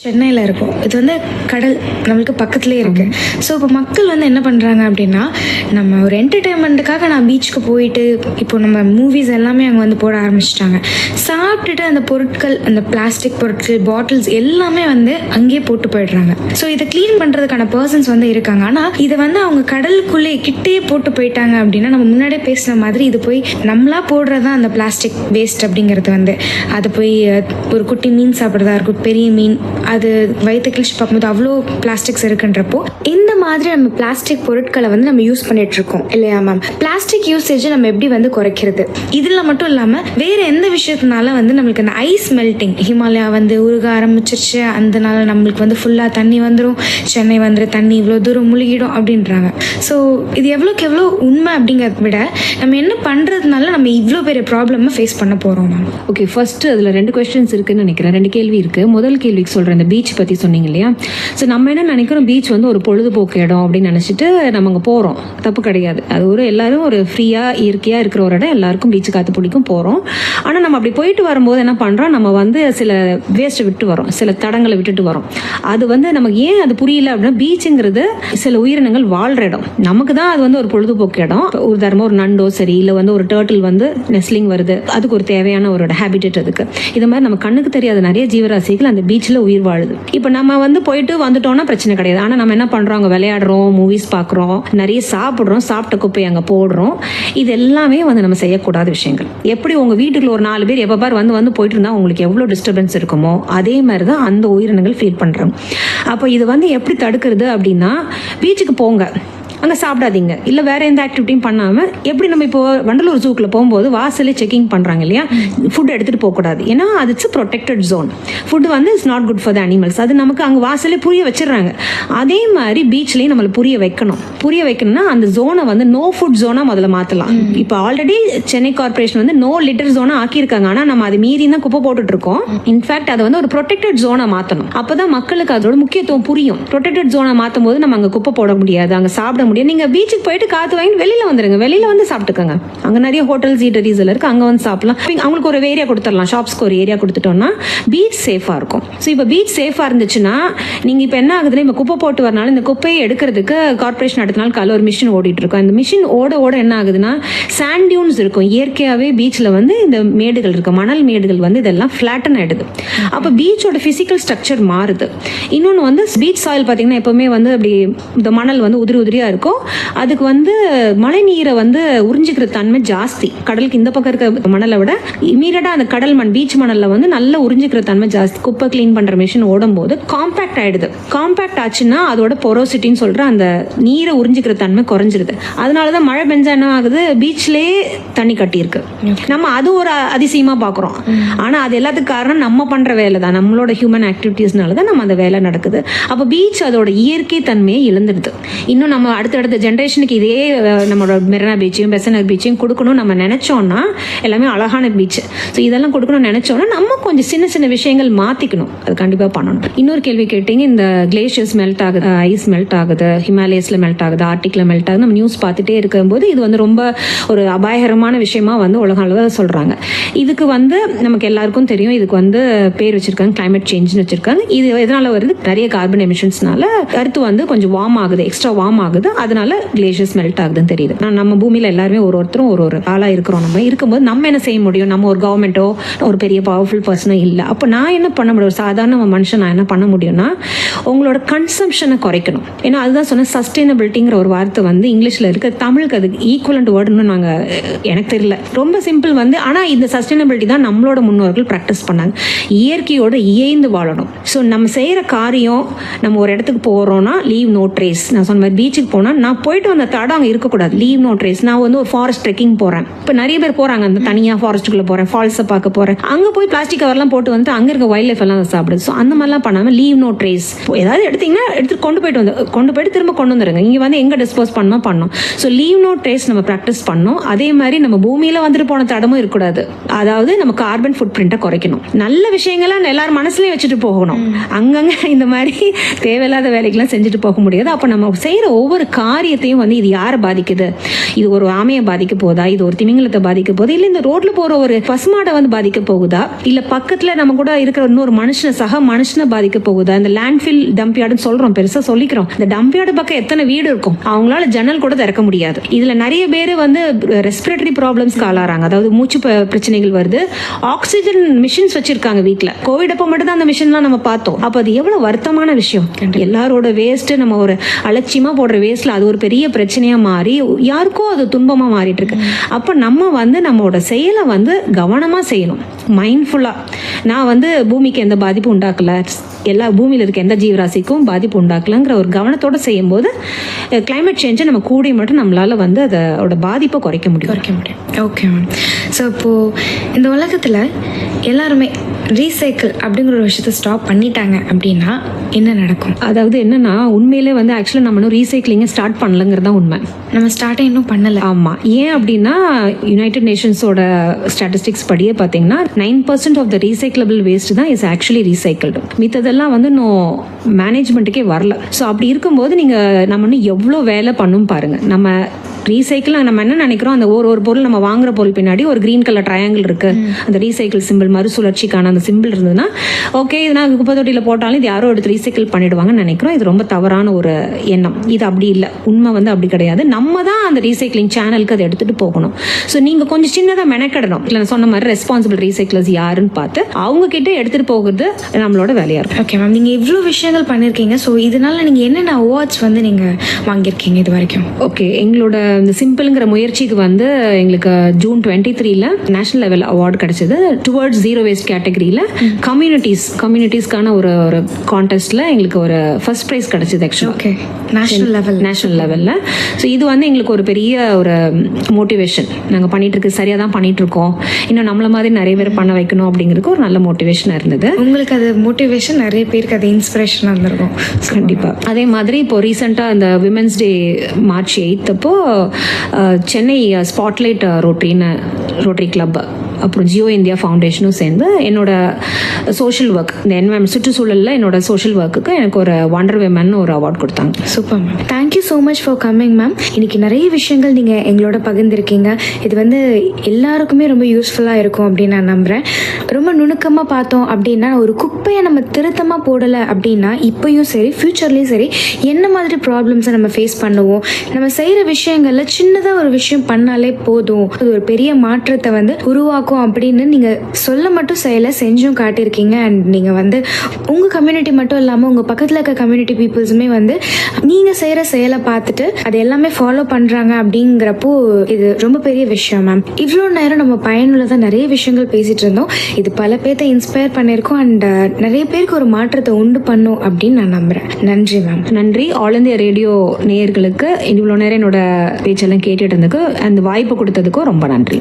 சென்னையில் இருக்கும். இது வந்து கடல் நம்மளுக்கு பக்கத்துலேயே இருக்குது. ஸோ இப்போ மக்கள் வந்து என்ன பண்ணுறாங்க அப்படின்னா, நம்ம ஒரு என்டர்டெயின்மெண்ட்டுக்காக நான் பீச்சுக்கு போயிட்டு இப்போ நம்ம மூவிஸ் எல்லாமே அங்கே வந்து போட ஆரம்பிச்சிட்டாங்க. சாப்பிட்டுட்டு அந்த பொருட்கள், அந்த பிளாஸ்டிக் பொருட்கள், பாட்டில்ஸ் எல்லாமே வந்து அங்கேயே போட்டு போயிடுறாங்க. ஸோ இதை க்ளீன் பண்ணுறதுக்கான பர்சன்ஸ் வந்து இருக்காங்க. ஆனால் இதை வந்து அவங்க கடலுக்குள்ளே கிட்டேயே போட்டு போயிட்டாங்க அப்படின்னா, நம்ம முன்னாடியே பேசின மாதிரி இது போய் நம்மளா போடுறது தான் அந்த பிளாஸ்டிக் வேஸ்ட் அப்படிங்கிறது வந்து அது போய் ஒரு குட்டி மீன் சாப்பிட்றதா இருக்கும், பெரிய மீன் அது வயிற்று கிழிச்சு பார்க்கும்போது அவ்வளோ பிளாஸ்டிக்ஸ் இருக்குன்றப்போ இந்த மாதிரி நம்ம பிளாஸ்டிக் பொருட்களை வந்து நம்ம யூஸ் பண்ணிட்டு இருக்கோம் இல்லையா மேம்? பிளாஸ்டிக் யூசேஜை நம்ம எப்படி வந்து குறைக்கிறது? இதில் மட்டும் இல்லாமல் வேறு எந்த விஷயத்தினால வந்து நம்மளுக்கு அந்த ஐஸ் மெல்ட்டிங், ஹிமாலயா வந்து உருக ஆரம்பிச்சிருச்சு, அதனால நம்மளுக்கு வந்து ஃபுல்லாக தண்ணி வந்துடும், சென்னை வந்துடும், தண்ணி இவ்வளோ தூரம் முழுகிடும் அப்படின்றாங்க. ஸோ இது எவ்வளோக்கு எவ்வளோ உண்மை அப்படிங்கிறத விட நம்ம என்ன பண்ணுறதுனால நம்ம இவ்வளோ பெரிய ப்ராப்ளமை ஃபேஸ் பண்ண போகிறோம் மேம்? ஓகே, ஃபர்ஸ்ட் அதில் 2 கொஸ்டின்ஸ் இருக்குன்னு நினைக்கிறேன். 2 கேள்வி இருக்குது. முதல் கேள்விக்கு சொல்கிறேன், இந்த பீச் பற்றி சொன்னீங்க இல்லையா? ஸோ நம்ம என்ன நினைக்கிறோம், பீச் வந்து ஒரு பொழுதுபோக்கு இடம் அப்படின்னு நினச்சிட்டு நம்ம அங்கே போகிறோம். தப்பு கிடையாது. அது ஒரு எல்லாரும் ஒரு ஃப்ரீயாக இயற்கையாக இருக்கிற ஒரு இடம், எல்லாருக்கும் பீச்சு காற்று பிடிக்கும், போகிறோம். ஆனால் நம்ம அப்படி போயிட்டு வரும்போது என்ன பண்ணுறோம், நம்ம வந்து சில வேஸ்ட்டை விட்டு வரோம், சில தடங்களை விட்டுட்டு வரோம். அது வந்து நமக்கு ஏன் அது புரியல அப்படின்னா, பீச்சுங்கிறது சில உயிரினங்கள் வாழ்கிற இடம். நமக்கு தான் அது வந்து ஒரு பொழுதுபோக்கு இடம். ஒரு தரமாக ஒரு நண்டோ சரி, இல்லை வந்து ஒரு டர்ட்டில் வந்து நெஸ்லிங் வருது, அதுக்கு ஒரு தேவையான ஒரு ஹேபிட்டட் அதுக்கு. இது மாதிரி நம்ம கண்ணுக்கு தெரியாத நிறைய ஜீவராசிகள் அந்த பீச்சில் உயிர் வாழுது. இப்போ நம்ம வந்து போயிட்டு வந்துட்டோம்னா பிரச்சனை கிடையாது. ஆனால் நம்ம என்ன பண்ணுறோம், அங்கே விளையாடுறோம், மூவிஸ் பார்க்குறோம், நிறைய சாப்பிட்றோம், சாப்பிட்ட குப்பையை அங்கே போடுறோம். இது எல்லாமே வந்து நம்ம செய்யக்கூடாத விஷயங்கள். எப்படி உங்கள் வீட்டுக்குள்ள ஒரு 4 பேர் எப்போ பார் வந்து போயிட்டு இருந்தால் உங்களுக்கு எவ்வளோ டிஸ்டர்பன்ஸ் இருக்குமோ அதே மாதிரி தான் அந்த உயிரினங்கள் ஃபீல் பண்ணுறாங்க. அப்போ இது வந்து எப்படி தடுக்கிறது அப்படின்னா, பீச்சுக்கு போங்க, அங்கே சாப்பிடாதீங்க, இல்லை வேறு எந்த ஆக்டிவிட்டியும் பண்ணாமல். எப்படி நம்ம இப்போ வண்டலூர் ஜூக்கில் போகும்போது வாசலே செக்கிங் பண்ணுறாங்க இல்லையா, ஃபுட் எடுத்துகிட்டு போகக்கூடாது, ஏன்னா அது இட்ஸ் ப்ரொடெக்டட் ஜோன். ஃபுட் வந்து it's not good for the animals. அது நமக்கு அங்கே வாசலே புரிய வச்சிடுறாங்க. அதே மாதிரி பீச்லேயும் நம்மளை புரிய வைக்கணும். புரிய வைக்கணும்னா அந்த ஜோனை வந்து நோ ஃபுட் ஜோனாக முதல்ல மாற்றலாம். இப்போ ஆல்ரெடி சென்னை கார்பரேஷன் வந்து நோ லிட்டர் ஜோனாக ஆக்கியிருக்காங்க. ஆனால் நம்ம அது மீறி தான் குப்பை போட்டுட்ருக்கோம். இன்ஃபேக்ட் அதை வந்து ஒரு ப்ரொடெக்டட் ஜோனாக மாற்றணும். அப்போ தான் மக்களுக்கு அதோட முக்கியத்துவம் புரியும். ப்ரொடெக்டட் ஜோனை மாற்றும் போது நம்ம அங்கே குப்பை போட முடியாது, அங்கே சாப்பிட முடியும். நீங்க பீச்சுக்கு போயிட்டு காத்து வாங்கி வெளியில வந்துருங்க, வெளியில வந்து சாப்பிட்டுக்கங்க. அங்க நிறைய ஹோட்டல்ஸ், ஈட்டரிஸ் எல்லாம் இருக்கு, அங்க வந்து சாப்பிடலாம். அவங்களுக்கு ஒரு ஏரியா கொடுத்துடலாம், ஷாப்ஸ்க்கு ஒரு ஏரியா கொடுத்துட்டோம்னா பீச் சேஃபா இருக்கும். ஸோ இப்போ பீச் சேஃபா இருந்துச்சுன்னா நீங்க இப்போ என்ன ஆகுதுன்னா, இப்போ குப்பை போட்டு வரனால இந்த குப்பையை எடுக்கிறதுக்கு கார்பரேஷன் அடுத்த நாள் காலையில் ஒரு மிஷின் ஓடிட்டு இருக்கும். அந்த மிஷின் ஓட என்ன ஆகுதுன்னா, சாண்ட் டியூன்ஸ் இருக்கும். இயற்கையாகவே பீச்சில் வந்து இந்த மேடுகள் இருக்கு, மணல் மேடுகள் வந்து இதெல்லாம் ஃபிளாட்டன் ஆயிடுது. அப்போ பீச்சோட பிசிக்கல் ஸ்ட்ரக்சர் மாறுது. இன்னொன்று வந்து பீச் சாயில் பார்த்தீங்கன்னா எப்பவுமே வந்து அப்படி இந்த மணல் வந்து உதிரியா இருக்கும். அதுக்கு வந்து மழை நீரை வந்து உறிஞ்சிக்கிற தன்மை ஜாஸ்தி. கடலுக்கு இந்த பக்கம் இருக்க மணலை விட இமீடியட்டா அந்த கடல் மண், பீச் மணல்ல வந்து நல்லா உறிஞ்சிக்கிற தன்மை ஜாஸ்தி. குப்பை கிளீன் பண்ற மிஷின் ஓடும் போது காம்பாக்ட் ஆயிடுது. காம்பாக்ட் ஆச்சுன்னா அதோட பொரோசிட்டின்னு சொல்ற அந்த நீரை உறிஞ்சிக்கிற தன்மை குறைஞ்சிருது. அதனாலதான் மழை பெஞ்சா என்ன ஆகுது, பீச்லயே தண்ணி கட்டி இருக்கு. நம்ம அது ஒரு அதிசயமா பாக்குறோம். ஆனா அது எல்லாத்துக்கும் காரணம் நம்ம பண்ற வேலை தான், நம்மளோட ஹியூமன் ஆக்டிவிட்டிஸ்னாலதான் நம்ம அந்த வேலை நடக்குது. அப்ப பீச் அதோட இயற்கை தன்மையை இழந்துடுது. இன்னும் நம்ம அடுத்த ஜென்ரேஷனுக்கு இதே நம்மளோட மெரினா பீச்சையும் பெசன்ட் நகர் பீச்சையும் கொடுக்கணும் நம்ம நினைச்சோம்னா, எல்லாமே அழகான பீச். ஸோ இதெல்லாம் கொடுக்கணும்னு நினைச்சோம்னா நம்ம கொஞ்சம் சின்ன விஷயங்கள் மாத்திக்கணும். அது கண்டிப்பா பண்ணணும். இன்னொரு கேள்வி கேட்டீங்க, இந்த கிளேஷியர்ஸ் மெல்ட் ஆகுது, ஐஸ் மெல்ட் ஆகுது, ஹிமாலயஸ்ல மெல்ட் ஆகுது, ஆர்டிக்ல மெல்ட் ஆகுது, நம்ம நியூஸ் பார்த்துட்டே இருக்கும்போது இது வந்து ரொம்ப ஒரு அபாயகரமான விஷயமா வந்து உலக அளவில் சொல்றாங்க. இதுக்கு வந்து நமக்கு எல்லாருக்கும் தெரியும், இதுக்கு வந்து பேர் வச்சிருக்காங்க, கிளைமேட் சேஞ்ச்னு வச்சிருக்காங்க. இது எதனால வருது, நிறைய கார்பன் எமிஷன்ஸ்னால எர்த் வந்து கொஞ்சம் வார்ம் ஆகுது, எக்ஸ்ட்ரா வார்ம் ஆகுது, அதனால கிளேஷியர்ஸ் மெல்ட் ஆகுதுன்னு தெரியுது. நம்ம பூமியில எல்லாருமே ஒருத்தரும் ஒரு ஆளா இருக்கிறோம். நம்ம இருக்கும்போது நம்ம என்ன செய்ய முடியும், நம்ம ஒரு கவர்மெண்ட்டோ ஒரு பெரிய பவர்ஃபுல் பர்சனோ இல்லை. அப்போ நான் என்ன பண்ண முடியும், ஒரு சாதாரண மனுஷன் நான் என்ன பண்ண முடியும்னா, உங்களோட கன்சம்ஷனை குறைக்கணும். ஏன்னா அதுதான் சொன்ன சஸ்டைனபிலிட்டிங்கிற ஒரு வார்த்தை வந்து இங்கிலீஷ்ல இருக்கு, தமிழுக்கு அது ஈக்குவலண்ட் வேர்டுன்னு எனக்கு தெரியல. ரொம்ப சிம்பிள் வந்து, ஆனா இந்த சஸ்டைனபிலிட்டி தான் நம்மளோட முன்னோர்கள் ப்ராக்டிஸ் பண்ணாங்க. இயற்கையோட இயைந்து வாழணும். ஸோ நம்ம செய்யற காரியம், நம்ம ஒரு இடத்துக்கு போறோம்னா லீவ் நோ ட்ரேஸ். நான் சொன்ன மாதிரி பீச்சுக்கு போனா நான் போயிட்டு வந்த தடம் அங்கே இருக்கக்கூடாது, லீவ் நோ ட்ரேஸ். நான் வந்து ஒரு ஃபாரஸ்ட் ட்ரெக்கிங் போறேன், இப்போ நிறைய பேர் போறாங்க, அந்த தனியா ஃபாரஸ்ட்டுக்குள்ள போறேன், ஃபால்ஸை பார்க்க போறேன், அங்கே போய் பிளாஸ்டிக் கவர்லாம் போட்டு வந்து அங்கே இருக்க வைல்ட் லைஃப் எல்லாம் சாப்பிடுது. ஸோ அந்த மாதிரிலாம் பண்ணாமல் லீவ் நோ ட்ரேஸ். ஏதாவது எடுத்தீங்கன்னா எடுத்து கொண்டு போயிட்டு திரும்ப கொண்டு வந்துருங்க, இங்கே வந்து எங்கே டிஸ்போஸ் பண்ணணும். ஸோ லீவ் நோ ட்ரேஸ் நம்ம ப்ராக்டிஸ் பண்ணோம். அதே மாதிரி நம்ம பூமியில வந்துட்டு போன தடமும் இருக்கக்கூடாது. அதாவது நம்ம கார்பன் ஃபுட் பிரிண்ட்டை குறைக்கணும். நல்ல விஷயங்கள்லாம் எல்லாரும் மனசுலயே வச்சுட்டு போகணும். அங்கங்க இந்த மாதிரி தேவையில்லாத வேலைகள்லாம் செஞ்சுட்டு போக முடியாது. அப்போ நம்ம செய்யற ஒவ்வொரு காரியத்தையும் வந்து இது யாரை பாதிக்குது, இது ஒரு ஆமையை பாதிக்க போகுதா, இது ஒரு திமிங்கலத்தை பாதிக்க போகுதா, இல்லை இந்த ரோட்ல போற ஒரு பசுமாடை வந்து பாதிக்க போகுதா, இல்லை பக்கத்துல நம்ம கூட இருக்கிற இன்னொரு சக மனுஷனை பாதிக்க போகுதா. இந்த லேண்ட்ஃபில் டம்ப்யார்டுன்னு சொல்றோம், பெருசா சொல்லிக்கிறோம். இந்த டம்ப்யார்டு பக்கம் எத்தனை வீடு இருக்கும், அவங்களால ஜன்னல் கூட திறக்க முடியாது. இதுல நிறைய பேர் வந்து ரெஸ்பிரேட்டரி ப்ராப்ளம்ஸ்க்கு ஆளாறாங்க, அதாவது மூச்சு பிரச்சனைகள் வருது. ஆக்சிஜன் மிஷின்ஸ் வச்சிருக்காங்க வீட்டுல. கோவிட் அப்ப மட்டும் தான் அந்த மிஷின்லாம் நம்ம பார்த்தோம். அப்ப அது எவ்வளவு வருத்தமான விஷயம். எல்லாரோட வேஸ்ட், நம்ம ஒரு அலட்சியமா போடுற வேஸ்ட்ல அது ஒரு பெரிய பிரச்சனையா மாறி யாருக்கோ அது துன்பமா மாறிட்டு இருக்கு. அப்ப நம்ம வந்து நம்மளோட செயலை வந்து கவனமா செய்யணும், மைண்ட்ஃபுல்லா. நான் வந்து பூமிக்கு எந்த பாதிப்பும் உண்டாக்கல, எல்லா பூமியில் இருக்க எந்த ஜீவராசிக்கும் பாதிப்பு உண்டாக்கலங்கிற ஒரு கவனத்தோட செய்யும் போது கிளைமேட் சேஞ்சை நம்ம கூடிய மட்டும் நம்மளால வந்து அதோட பாதிப்பை குறைக்க முடியும். Okay ma'am. ஸோ இப்போது இந்த உலகத்தில் எல்லாருமே ரீசைக்கிள் அப்படிங்கிற ஒரு விஷயத்தை ஸ்டாப் பண்ணிட்டாங்க அப்படின்னா என்ன நடக்கும்? அதாவது என்னன்னா, உண்மையிலே வந்து ஆக்சுவலாக நம்ம இன்னும் ரீசைக்ளிங்கை ஸ்டார்ட் பண்ணலங்கிறது தான் உண்மை. நம்ம ஸ்டார்ட்டே இன்னும் பண்ணலை. ஆமாம். ஏன் அப்படின்னா, யுனைடெட் நேஷன்ஸோட ஸ்டாட்டிஸ்டிக்ஸ் படியே பார்த்தீங்கன்னா 9% ஆஃப் த ரீசைக்கிளபிள் வேஸ்ட் தான் இஸ் ஆக்சுவலி ரீசைக்கிள்டு. மித்ததெல்லாம் வந்து இன்னும் மேனேஜ்மெண்ட்டுக்கே வரல. ஸோ அப்படி இருக்கும்போது நம்ம இன்னும் எவ்வளோ வேலை பண்ணும் பாருங்கள். நம்ம ரீசைக்கிள் நம்ம என்ன நினைக்கிறோம், அந்த ஒரு பொருள் நம்ம வாங்குற பொருள் பின்னாடி ஒரு கிரீன் கலர் ட்ரையாங்கிள் இருக்கு, அந்த ரீசைக்கிள் சிம்பிள், மறுசுழற்சிக்கான அந்த சிம்பிள் இருந்ததுன்னா ஓகே, இது நான் குப்பை தொட்டியில் போட்டாலும் இது யாரோ எடுத்து ரீசைக்கிள் பண்ணிடுவாங்கன்னு நினைக்கிறோம். இது ரொம்ப தவறான ஒரு எண்ணம். இது அப்படி இல்லை, உண்மை வந்து அப்படி கிடையாது. நம்ம தான் அந்த ரீசைக்கிளிங் சேனலுக்கு அதை எடுத்துட்டு போகணும். ஸோ நீங்க கொஞ்சம் சின்னதாக மெனக்கிடணும். இல்லை நான் சொன்ன மாதிரி ரெஸ்பான்சிபிள் ரீசைக்கிளர்ஸ் யாருன்னு பார்த்து அவங்க கிட்ட எடுத்துட்டு போகிறது நம்மளோட வேலையா இருக்கும். ஓகே மேம், நீங்க இவ்வளோ விஷயங்கள் பண்ணியிருக்கீங்க. ஸோ இதனால நீங்க என்னென்ன அவார்ட்ஸ் வந்து நீங்க வாங்கியிருக்கீங்க இது வரைக்கும்? ஓகே, எங்களோட இந்த சிம்பிள்ங்கிற முயற்சிக்கு வந்து எங்களுக்கு ஜூன் 23 நேஷனல் லெவல் அவார்டு கிடைச்சது. டுவர்ட்ஸ் ஜீரோ வேஸ்ட் கேட்டகரியில் கம்யூனிட்டிஸ்க்கான ஒரு கான்டெஸ்ட்ல எங்களுக்கு ஒரு ஃபர்ஸ்ட் ப்ரைஸ் கிடைச்சது. ஆக்சுவலாக ஓகே, நேஷனல் லெவலில். ஸோ இது வந்து எங்களுக்கு ஒரு பெரிய ஒரு மோட்டிவேஷன். நாங்கள் சரியாக தான் பண்ணிட்டு இருக்கோம், இன்னும் நம்மள மாதிரி நிறைய பேர் பண்ண வைக்கணும் அப்படிங்கிறதுக்கு ஒரு நல்ல மோட்டிவேஷனாக இருந்தது. உங்களுக்கு அது மோட்டிவேஷன், நிறைய பேருக்கு அது இன்ஸ்பிரேஷனாக இருந்திருக்கும். கண்டிப்பாக. அதே மாதிரி இப்போ ரீசெண்டாக இந்த விமென்ஸ் டே March 8 அப்போ சென்னை ஸ்பாட்லைட் ரோட்டரி கிளப் அப்புறம் ஜியோ இந்தியா ஃபவுண்டேஷனும் சேர்ந்து என்னோட சோஷியல் ஒர்க், இந்த என்வரன்மெண்ட் சுற்றுச்சூழலில் என்னோட சோஷியல் ஒர்க்குக்கு எனக்கு ஒரு வண்டர் விமன் ஒரு அவார்ட் கொடுத்தாங்க. Super ma'am, thank you so much for coming ma'am. இன்னைக்கு நிறைய விஷயங்கள் நீங்கள் எங்களோட பகிர்ந்துருக்கீங்க. இது வந்து எல்லாருக்குமே ரொம்ப யூஸ்ஃபுல்லாக இருக்கும் அப்படின்னு நான் நம்புகிறேன். ரொம்ப நுணுக்கமாக பார்த்தோம் அப்படின்னா, ஒரு குப்பையை நம்ம திருத்தமாக போடலை அப்படின்னா இப்போயும் சரி ஃப்யூச்சர்லேயும் சரி என்ன மாதிரி ப்ராப்ளம்ஸை நம்ம ஃபேஸ் பண்ணுவோம். நம்ம செய்கிற விஷயங்களில் சின்னதாக ஒரு விஷயம் பண்ணாலே போதும், அது ஒரு பெரிய மாற்றத்தை வந்து உருவாக்கும் அப்படின்னு நீங்கள் சொல்ல மட்டும் செஞ்சும் காட்டியிருக்கீங்க. அண்ட் நீங்கள் வந்து உங்கள் கம்யூனிட்டி மட்டும் இல்லாமல் உங்கள் பக்கத்தில் இருக்க கம்யூனிட்டி பீப்புள்ஸுமே வந்து நீங்கள் செய்கிற செயலை பார்த்துட்டு அது எல்லாமே ஃபாலோ பண்ணுறாங்க அப்படிங்கிறப்போ இது ரொம்ப பெரிய விஷயம் மேம். இவ்வளோ நேரம் நம்ம பயனுள்ளதாக நிறைய விஷயங்கள் பேசிகிட்டு இருந்தோம். இது பல பேர்த்த இன்ஸ்பயர் பண்ணியிருக்கோம் அண்ட் நிறைய பேருக்கு ஒரு மாற்றத்தை உண்டு பண்ணும் அப்படின்னு நான் நம்புகிறேன். நன்றி மேம். நன்றி. ஆல் இந்தியா ரேடியோ நேயர்களுக்கு இவ்வளோ நேரம் என்னோட பேச்செல்லாம் கேட்டுட்டு இருந்ததுக்கு அந்த வாய்ப்பு கொடுத்ததுக்கும் ரொம்ப நன்றி.